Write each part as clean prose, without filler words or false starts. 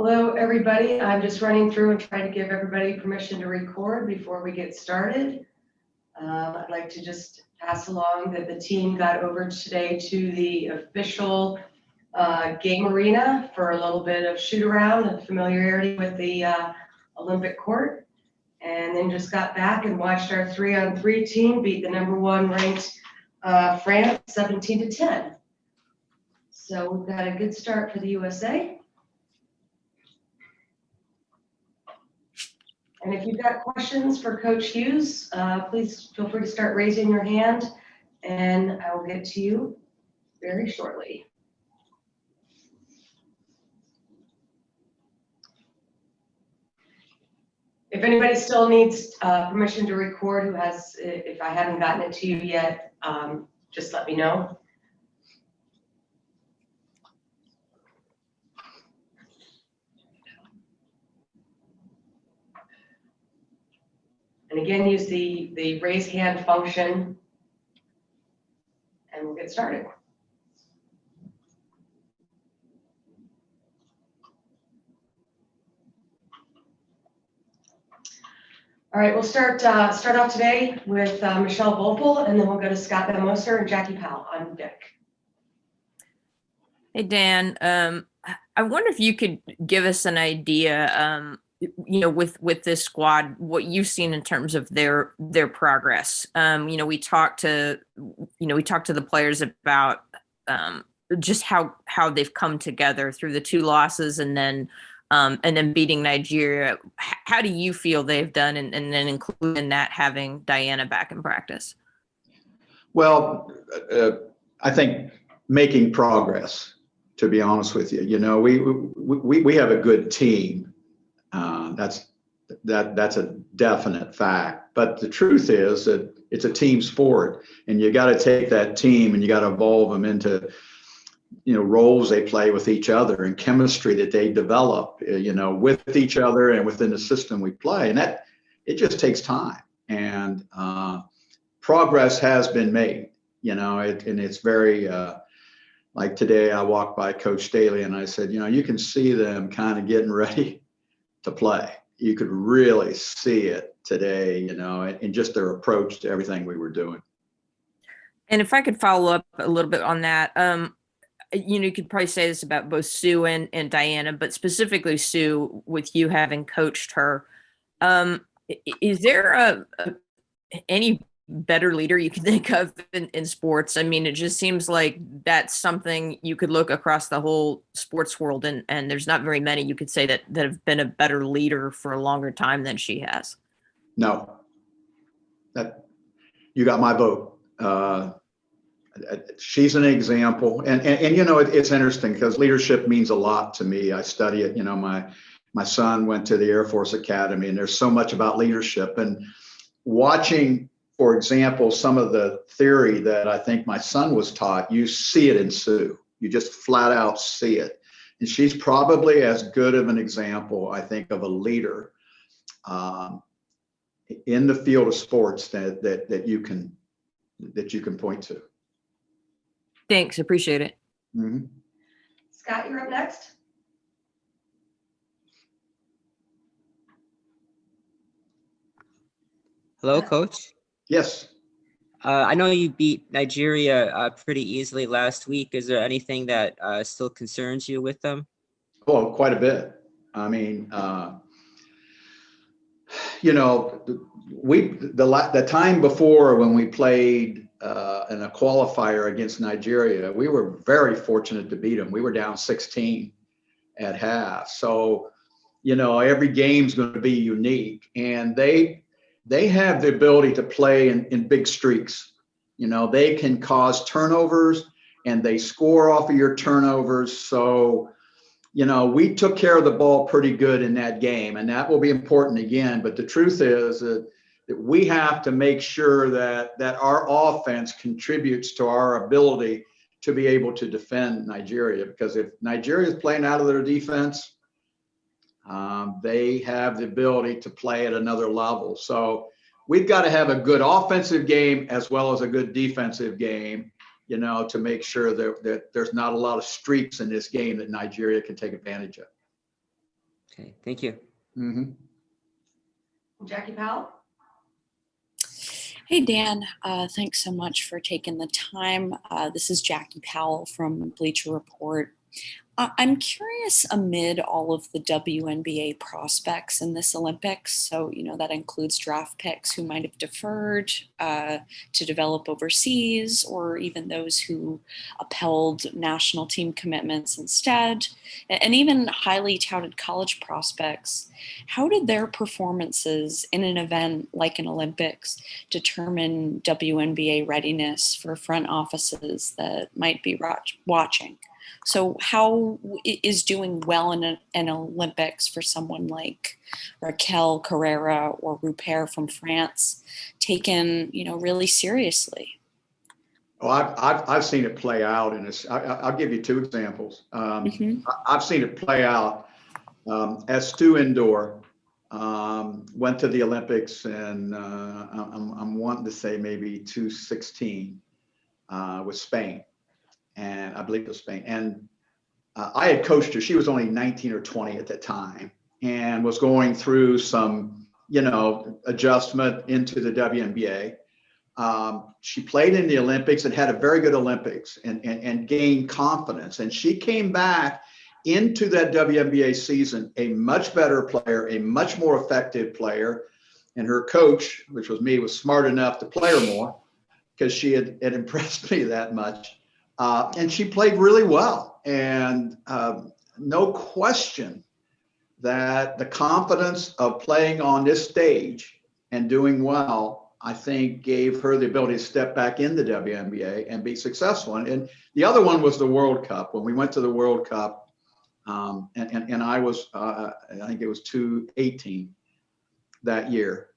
Hello, everybody. I'm just running through and trying to give everybody permission to record before we get started. I'd like to just pass along that the team got over today to the official game arena for a little bit of shoot around and familiarity with the Olympic court. And then just got back and watched our 3-on-3 team beat the number one ranked France 17-10. So we've got a good start for the USA. And if you've got questions for Coach Hughes, please feel free to start raising your hand, and I will get to you very shortly. If anybody still needs permission to record, who has, if I haven't gotten it to you yet, just let me know. And again, use the raise hand function, and we'll get started. All right, we'll start off today with Michelle Volpel, and then we'll go to Scott Van Moser and Jackie Powell on deck. Hey, Dan, I wonder if you could give us an idea, with this squad, what you've seen in terms of their progress. We talked to the players about just how they've come together through the two losses and then beating Nigeria. How do you feel they've done, and then including that, having Diana back in practice? Well, I think making progress, to be honest with you. We have a good team. That's a definite fact. But the truth is that it's a team sport, and you got to take that team and you got to evolve them into, roles they play with each other and chemistry that they develop, with each other and within the system we play. And that it just takes time. And progress has been made, and it's very, like today I walked by Coach Staley and I said, you can see them kind of getting ready to play. You could really see it today, in just their approach to everything we were doing. And if I could follow up a little bit on that, you could probably say this about both Sue and Diana, but specifically Sue, with you having coached her. Is there any better leader you can think of in sports? I mean, it just seems like that's something you could look across the whole sports world, and there's not very many you could say that have been a better leader for a longer time than she has. No, that you got my vote. She's an example, and it's interesting because leadership means a lot to me. I study it. My son went to the Air Force Academy, and there's so much about leadership. And watching, for example, some of the theory that I think my son was taught, you see it in Sue. You just flat out see it. And she's probably as good of an example, I think, of a leader in the field of sports that you can point to. Thanks, appreciate it. Mm-hmm. Scott, you're up next. Hello, Coach. Yes. I know you beat Nigeria pretty easily last week. Is there anything that still concerns you with them? Oh, quite a bit. I mean, the time before when we played in a qualifier against Nigeria, we were very fortunate to beat them. We were down 16 at half. So, every game's going to be unique, and they have the ability to play in big streaks. They can cause turnovers and they score off of your turnovers. So, we took care of the ball pretty good in that game, and that will be important again. But the truth is that we have to make sure that our offense contributes to our ability to be able to defend Nigeria, because if Nigeria is playing out of their defense, they have the ability to play at another level. So we've got to have a good offensive game as well as a good defensive game, to make sure that there's not a lot of streaks in this game that Nigeria can take advantage of. Okay, thank you. Mhm. Jackie Powell? Hey, Dan. Thanks so much for taking the time. This is Jackie Powell from Bleacher Report. I'm curious amid all of the WNBA prospects in this Olympics. So, that includes draft picks who might have deferred to develop overseas, or even those who upheld national team commitments instead, and even highly touted college prospects. How did their performances in an event like an Olympics determine WNBA readiness for front offices that might be watching? So how is doing well in an Olympics for someone like Raquel Carrera or Rupert from France taken, really seriously? Oh, I've seen it play out in this. I'll give you two examples. I've seen it play out as Stu Indoor went to the Olympics, and I'm wanting to say maybe 2016 with Spain, and I believe it was Spain. And I had coached her. She was only 19 or 20 at the time, and was going through some, adjustment into the WNBA. She played in the Olympics and had a very good Olympics, and gained confidence. And she came back into that WNBA season a much better player, a much more effective player. And her coach, which was me, was smart enough to play her more because she had impressed me that much. And she played really well. And no question that the confidence of playing on this stage and doing well, I think, gave her the ability to step back in the WNBA and be successful. And the other one was the World Cup. When we went to the World Cup, and I was, I think it was 2018 that year.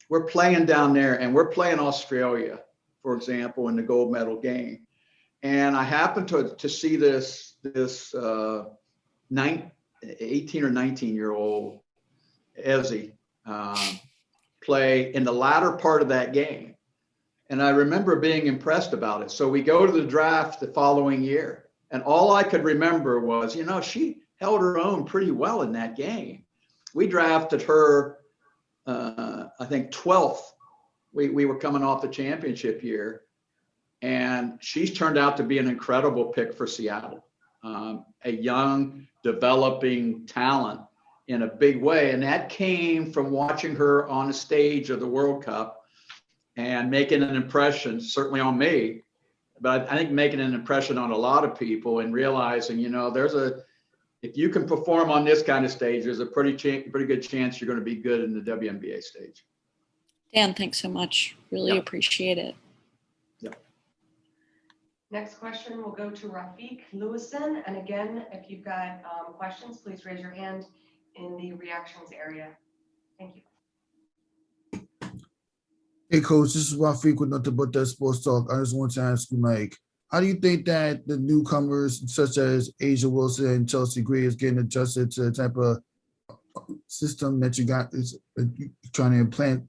We're playing down there, and we're playing Australia, for example, in the gold medal game. And I happened to see this 18 or 19-year-old Ezzy play in the latter part of that game. And I remember being impressed about it. So we go to the draft the following year. And all I could remember was, she held her own pretty well in that game. We drafted her, I think, 12th. We were coming off the championship year. And she's turned out to be an incredible pick for Seattle, a young, developing talent in a big way. And that came from watching her on the stage of the World Cup and making an impression, certainly on me, but I think making an impression on a lot of people, and realizing, if you can perform on this kind of stage, there's a pretty good chance you're going to be good in the WNBA stage. Dan, thanks so much. Really appreciate it. Next question will go to Rafiq Lewison. And again, if you've got questions, please raise your hand in the reactions area. Thank you. Hey, Coach, this is Rafiq with Nothing But That Sports Talk. I just want to ask you, how do you think that the newcomers, such as Asia Wilson and Chelsea Gray, is getting adjusted to the type of system that you got is trying to implant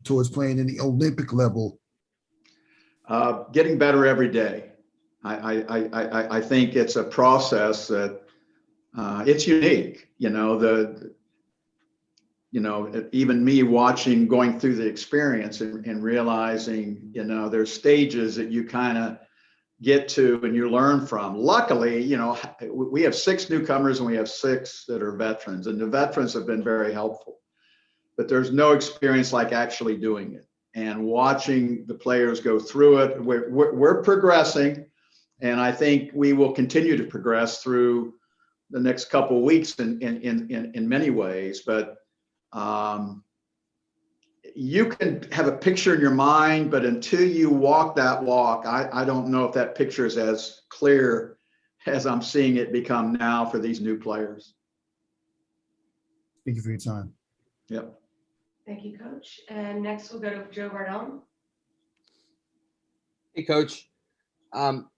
towards playing in the Olympic level? Getting better every day. I think it's a process that it's unique. Even me watching, going through the experience and realizing, there's stages that you kind of get to and you learn from. Luckily, we have 6 newcomers and we have 6 that are veterans, and the veterans have been very helpful. But there's no experience like actually doing it and watching the players go through it. We're progressing, and I think we will continue to progress through the next couple of weeks in many ways. But you can have a picture in your mind, but until you walk that walk, I don't know if that picture is as clear as I'm seeing it become now for these new players. Thank you for your time. Yep. Thank you, Coach. And next we'll go to Joe Vardone. Hey, Coach.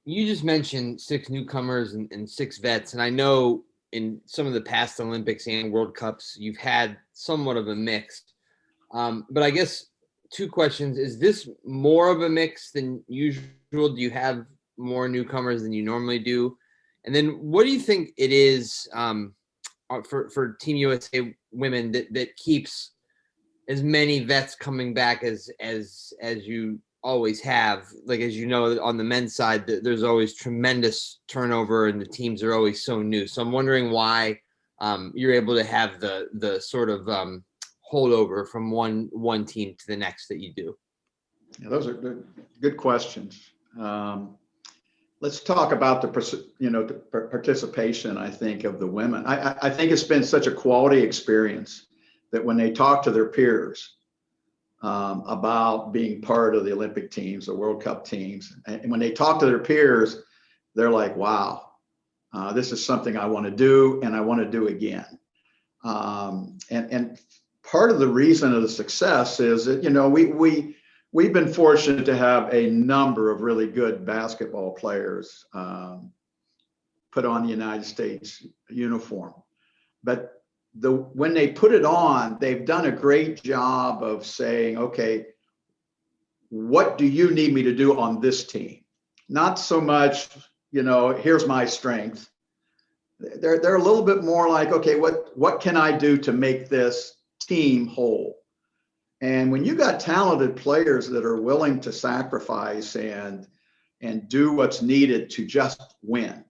You just mentioned 6 newcomers and 6 vets, and I know in some of the past Olympics and World Cups, you've had somewhat of a mix. But I guess 2 questions. Is this more of a mix than usual? Do you have more newcomers than you normally do? And then what do you think it is for Team USA women that keeps as many vets coming back as you always have? Like, as you know, on the men's side, there's always tremendous turnover and the teams are always so new. So I'm wondering why you're able to have the sort of holdover from one team to the next that you do. Yeah, those are good questions. Let's talk about the participation, I think, of the women. I think it's been such a quality experience that when they talk to their peers about being part of the Olympic teams, the World Cup teams, and when they talk to their peers, they're like, wow, this is something I want to do and I want to do again. And part of the reason of the success is that, we've been fortunate to have a number of really good basketball players put on the United States uniform. But when they put it on, they've done a great job of saying, okay, what do you need me to do on this team? Not so much, here's my strength. They're a little bit more like, okay, what can I do to make this team whole? And when you got talented players that are willing to sacrifice and do what's needed to just win,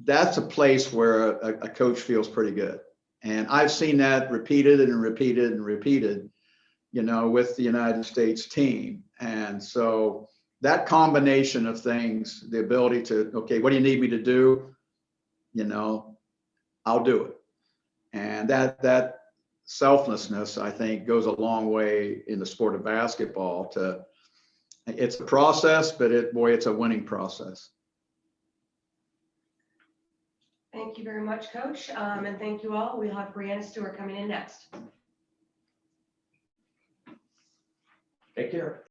that's a place where a coach feels pretty good. And I've seen that repeated and repeated and repeated, with the United States team. And so that combination of things, the ability to, okay, what do you need me to do? I'll do it. And that selflessness, I think, goes a long way in the sport of basketball. It's a process, but it's a winning process. Thank you very much, Coach. And thank you all. We'll have Brianna Stewart coming in next. Take care.